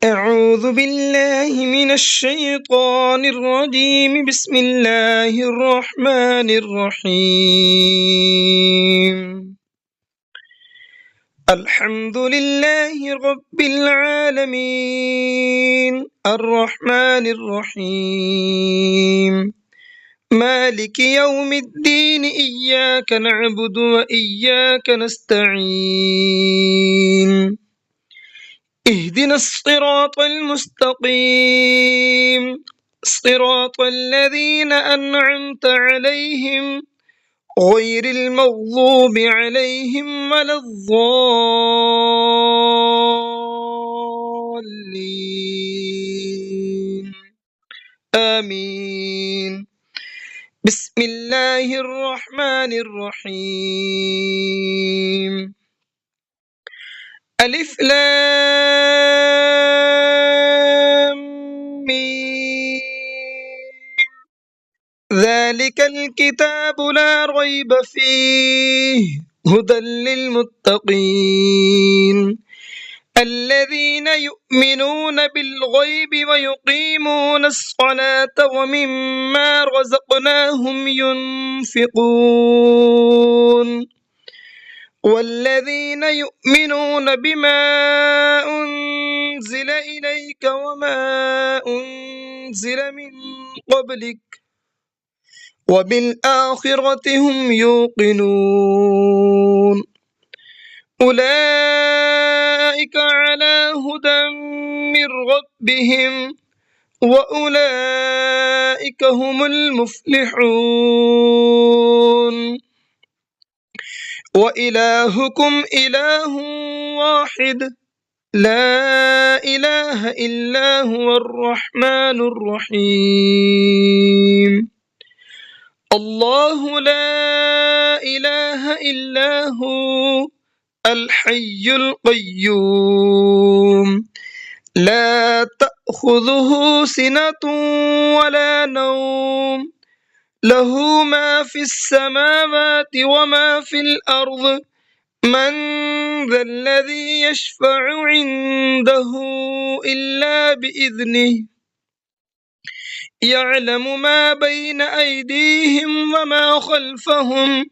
أعوذ بالله من الشيطان الرجيم بسم الله الرحمن الرحيم الحمد لله رب العالمين الرحمن الرحيم مالك يوم الدين إياك نعبد وإياك نستعين اهدنا الصراط المستقيم صراط الذين أنعمت عليهم غير المغضوب عليهم ولا الضالين آمين بسم الله الرحمن الرحيم ألف لام ميم ذلك الكتاب لا ريب فيه هدى للمتقين الذين يؤمنون بالغيب ويقيمون الصلاة ومما رزقناهم ينفقون والذين يؤمنون بما أنزل إليك وما أنزل من قبلك وبالآخرة هم يوقنون أولئك على هدى من ربهم وأولئك هم المفلحون وإلهكم إله واحد لا إله إلا هو الرحمن الرحيم الله لا إله إلا هو الحي القيوم لا تأخذه سنة ولا نوم له ما في السماوات وما في الأرض من ذا الذي يشفع عنده إلا بإذنه يعلم ما بين أيديهم وما خلفهم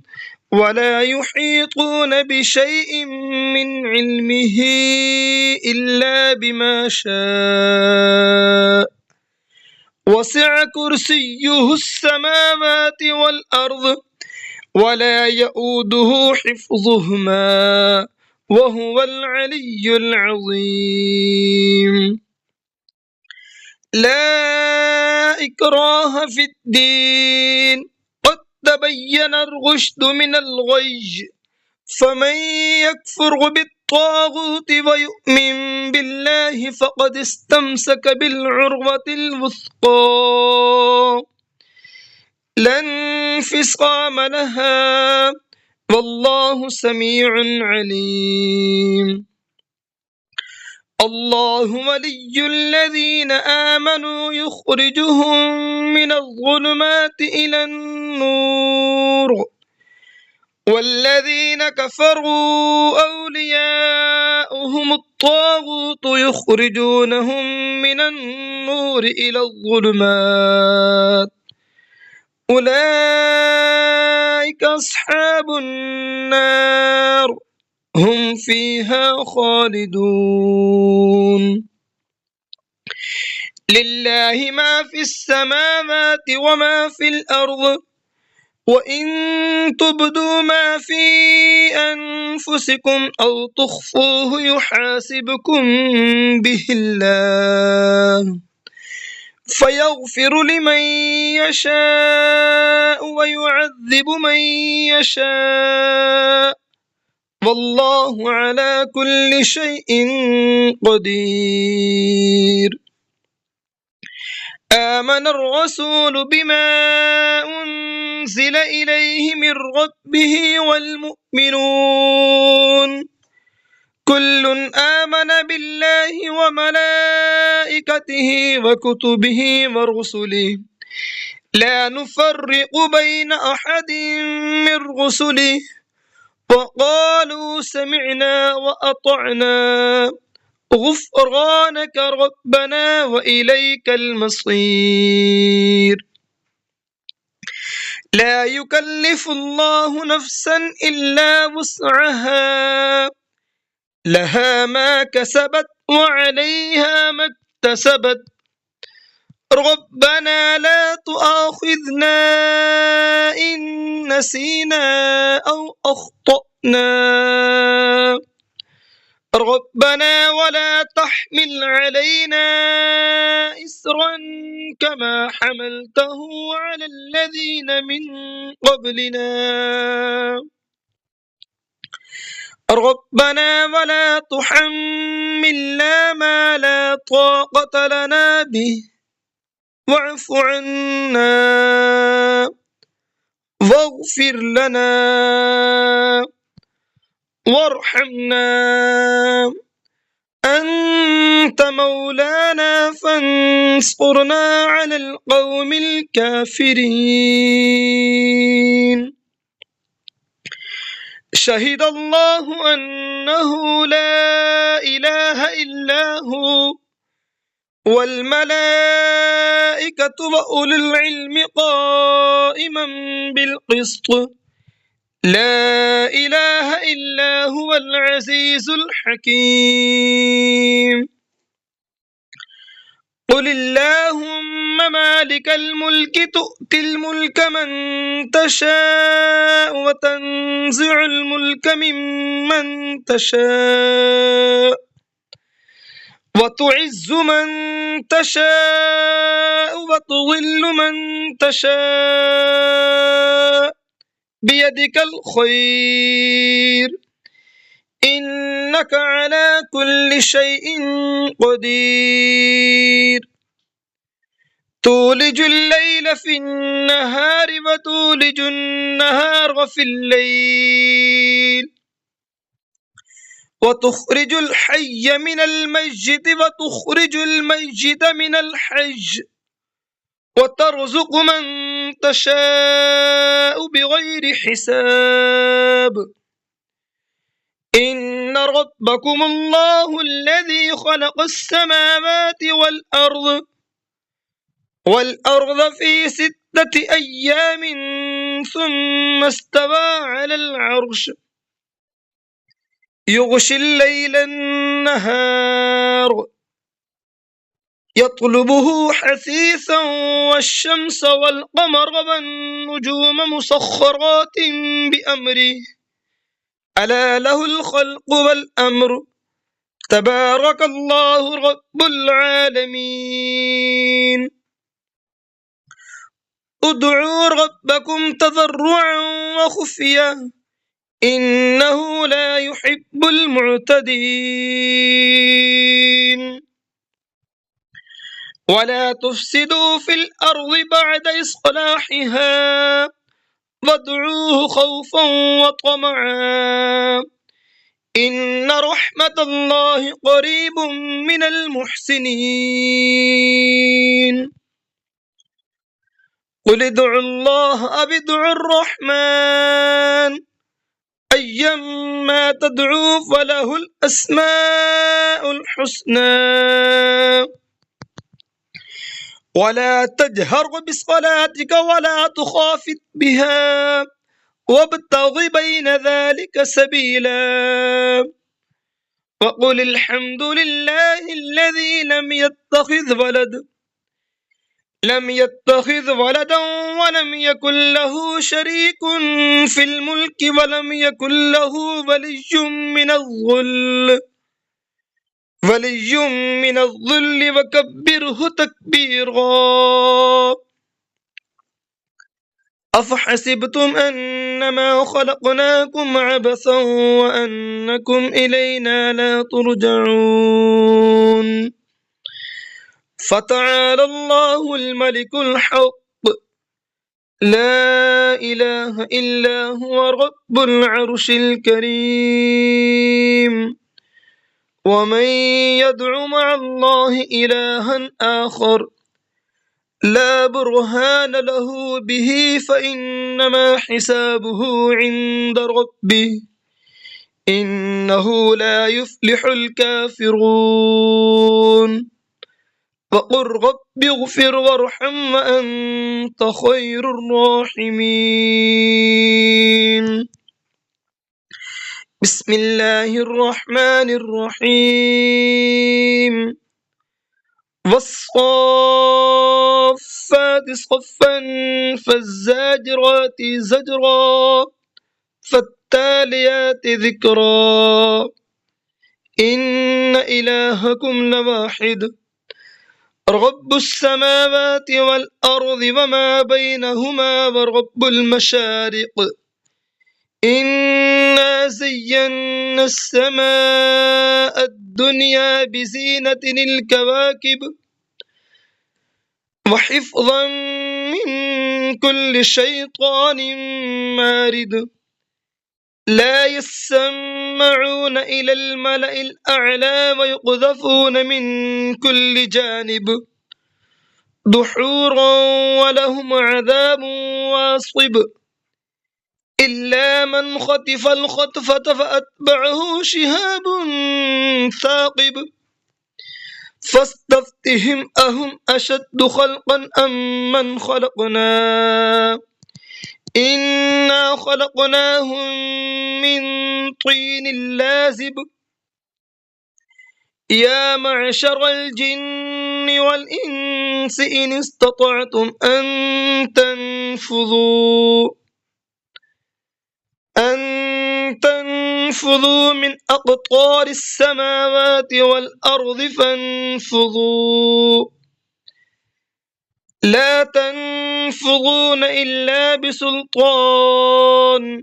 ولا يحيطون بشيء من علمه إلا بما شاء وسع كرسيه السماوات والأرض ولا يؤوده حفظهما وهو العلي العظيم لا إكراه في الدين قد تبين الرشد من الغي فمن يكفر بالطاغوت ويؤمن بالله فقد استمسك بالعروة الوثقى لا انفصام لها والله سميع عليم الله ولي الذين آمنوا يخرجهم من الظلمات إلى النور والذين كفروا أولياؤهم الطاغوت يخرجونهم من النور إلى الظلمات أولئك أصحاب النار هم فيها خالدون لله ما في السماوات وما في الأرض وإن تبدوا ما في أنفسكم أو تخفوه يحاسبكم به الله فيغفر لمن يشاء ويعذب من يشاء والله على كل شيء قدير آمن الرسول بما أنزل إليه من ربه والمؤمنون كل آمن بالله وملائكته وكتبه ورسله لا نفرق بين أحد من رسله وقالوا سمعنا وأطعنا غفرانك ربنا وإليك المصير. لا يكلف الله نفسا إلا وسعها، لها ما كسبت وعليها ما اكتسبت. ربنا لا تؤاخذنا إن نسينا أو أخطأنا، ربنا ولا تحمل علينا إسرا كما حملته على الذين من قبلنا، ربنا ولا تحملنا ما لا طاقة لنا به واعف عنا واغفر لنا وارحمنا أنت مولانا فانصرنا على القوم الكافرين. شهد الله أنه لا إله إلا هو والملائكة وأولو العلم قائما بالقسط، لا إله إلا هو العزيز الحكيم. قل اللهم مالك الملك تؤتي الملك من تشاء وتنزع الملك ممن تشاء وتعز من تشاء وتضل من تشاء بيدك الخير إنك على كل شيء قدير. تولج الليل في النهار وتولج النهار في الليل وتخرج الحي من الميت وتخرج الميت من الحي وترزق من تشاء بغير حساب. إن ربكم الله الذي خلق السماوات والأرض في 6 أيام ثم استوى على العرش يغشي الليل النهار يطلبه حثيثا والشمس والقمر والنجوم مسخرات بأمره ألا له الخلق والأمر تبارك الله رب العالمين. ادعوا ربكم تضرعا وخفية إنه لا يحب المعتدين. ولا تفسدوا في الأرض بعد إصلاحها وادعوه خوفا وطمعا إن رحمة الله قريب من المحسنين. قل ادعوا الله أو ادعوا الرحمن أيما تدعوا فله الأسماء الحسنى. ولا تجهر بصلاتك ولا تخافت بها وابتغ بين ذلك سبيلا. وقل الحمد لله الذي لم يتخذ ولدا ولم يكن له شريك في الملك ولم يكن له ولي من الظل وكبره تكبيرا. أفحسبتم أنما خلقناكم عبثا وأنكم إلينا لا ترجعون. فتعالى الله الملك الحق لا إله إلا هو رب العرش الكريم. ومن يدع مع الله إلها آخر لا برهان له به فإنما حسابه عند ربه إنه لا يفلح الكافرون وقل رب اغفر وارحم وأنت خير الراحمين بسم الله الرحمن الرحيم والصافات صفا فالزاجرات زجرا فالتاليات ذكرا إن إلهكم لواحد رب السماوات والأرض وما بينهما ورب المشارق إنا زينا السماء الدنيا بزينة الكواكب وحفظا من كل شيطان مارد لا يسمعون إلى الملأ الأعلى ويقذفون من كل جانب دحورا ولهم عذاب واصب إلا من خطف الخطفة فأتبعه شهاب ثاقب فاستفتهم أهم أشد خلقا أم من خلقنا إنا خلقناهم من طين لازب يا معشر الجن والإنس إن استطعتم أن تنفذوا من أقطار السماوات والأرض فانفذوا لا تنفذون إلا بسلطان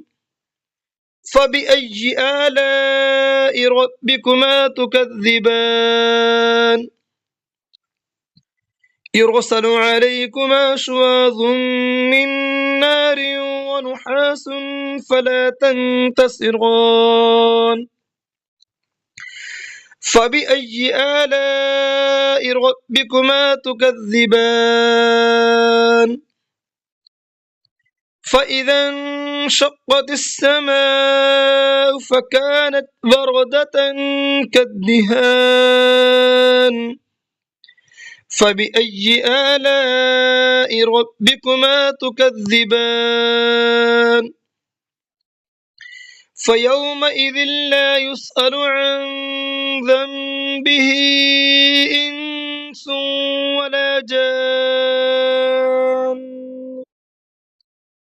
فبأي آلاء ربكما تكذبان يرسل عليكما شواظ من نار ونحاس فلا تنتصران فبأي آلاء ربكما تكذبان فإذا انشقت السماء فكانت وردة كالدهان فبأي آلاء ربكما تكذبان فيومئذ لا يسأل عن ذنبه إنس ولا جان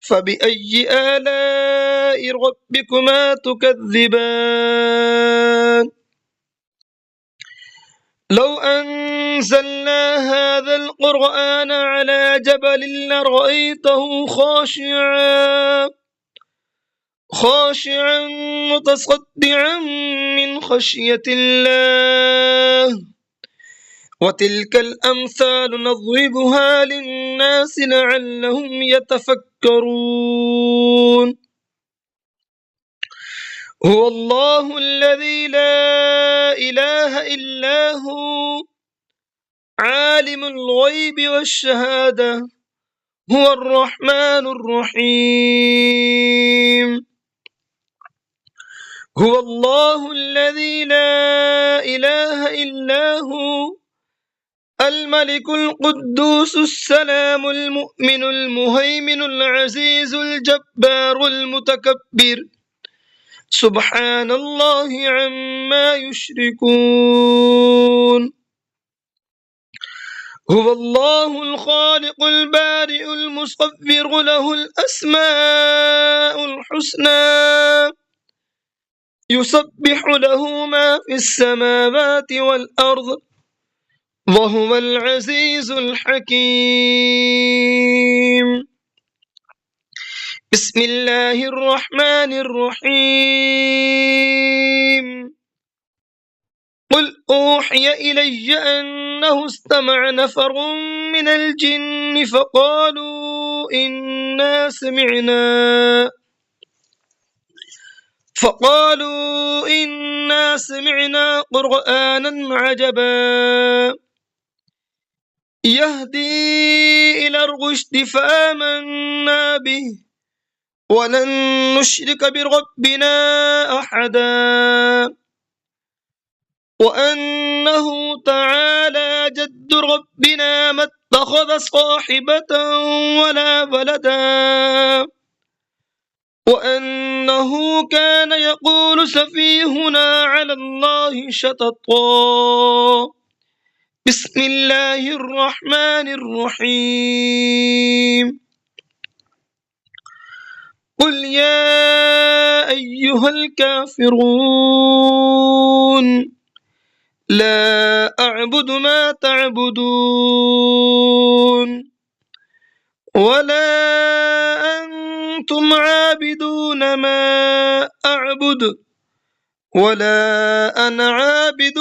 فبأي آلاء ربكما تكذبان لو أنزلنا هذا القرآن على جبل لرأيته خاشعا متصدعا من خشية الله وتلك الأمثال نضربها للناس لعلهم يتفكرون هو الله الذي لا إله إلا هو عالم الغيب والشهادة هو الرحمن الرحيم هو الله الذي لا إله إلا هو الملك القدوس السلام المؤمن المهيمن العزيز الجبار المتكبر سبحان الله عما يشركون هو الله الخالق البارئ المصور له الأسماء الحسنى يسبح له ما في السماوات والأرض وهو العزيز الحكيم بسم الله الرحمن الرحيم قل أوحي إلي أنه استمع نفر من الجن فقالوا إنا سمعنا قرآنا عجبا يهدي إلى الرشد فآمنا به ولن نشرك بربنا أحدا وأنه تعالى جد ربنا ما اتخذ صاحبة ولا ولدا وأنه كان يقول سفيهنا على الله شططا بسم الله الرحمن الرحيم قل يا أيها الكافرون لا أعبد ما تعبدون ولا أنتم عابدون ما أعبد ولا أنا عابد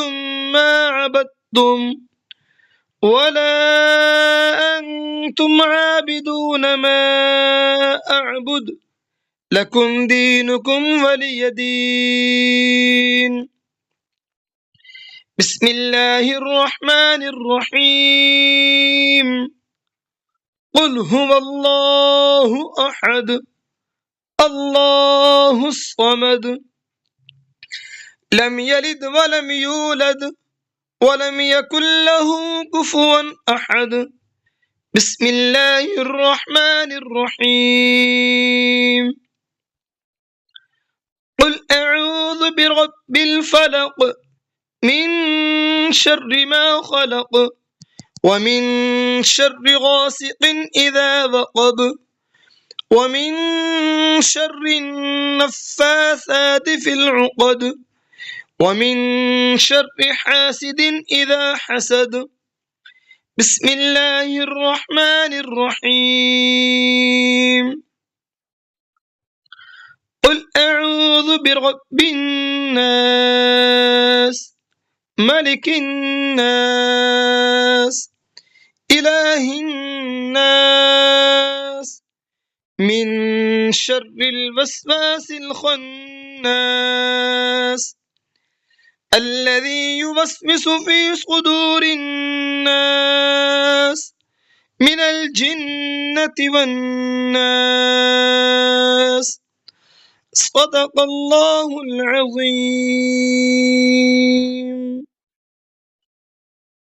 ما عبدتم ولا أنتم عابدون ما أعبد لكم دينكم ولي دين بسم الله الرحمن الرحيم قل هو الله أحد الله الصمد لم يلد ولم يولد ولم يكن له كفوا أحد بسم الله الرحمن الرحيم قل أعوذ برب الفلق من شر ما خلق ومن شر غاسق إذا وقب ومن شر النفاثات في العقد ومن شر حاسد إذا حسد بسم الله الرحمن الرحيم قل أعوذ برب الناس ملك الناس إله الناس من شر الوسواس الخناس الذي يوسوس في صدور الناس من الجنة والناس صدق الله العظيم.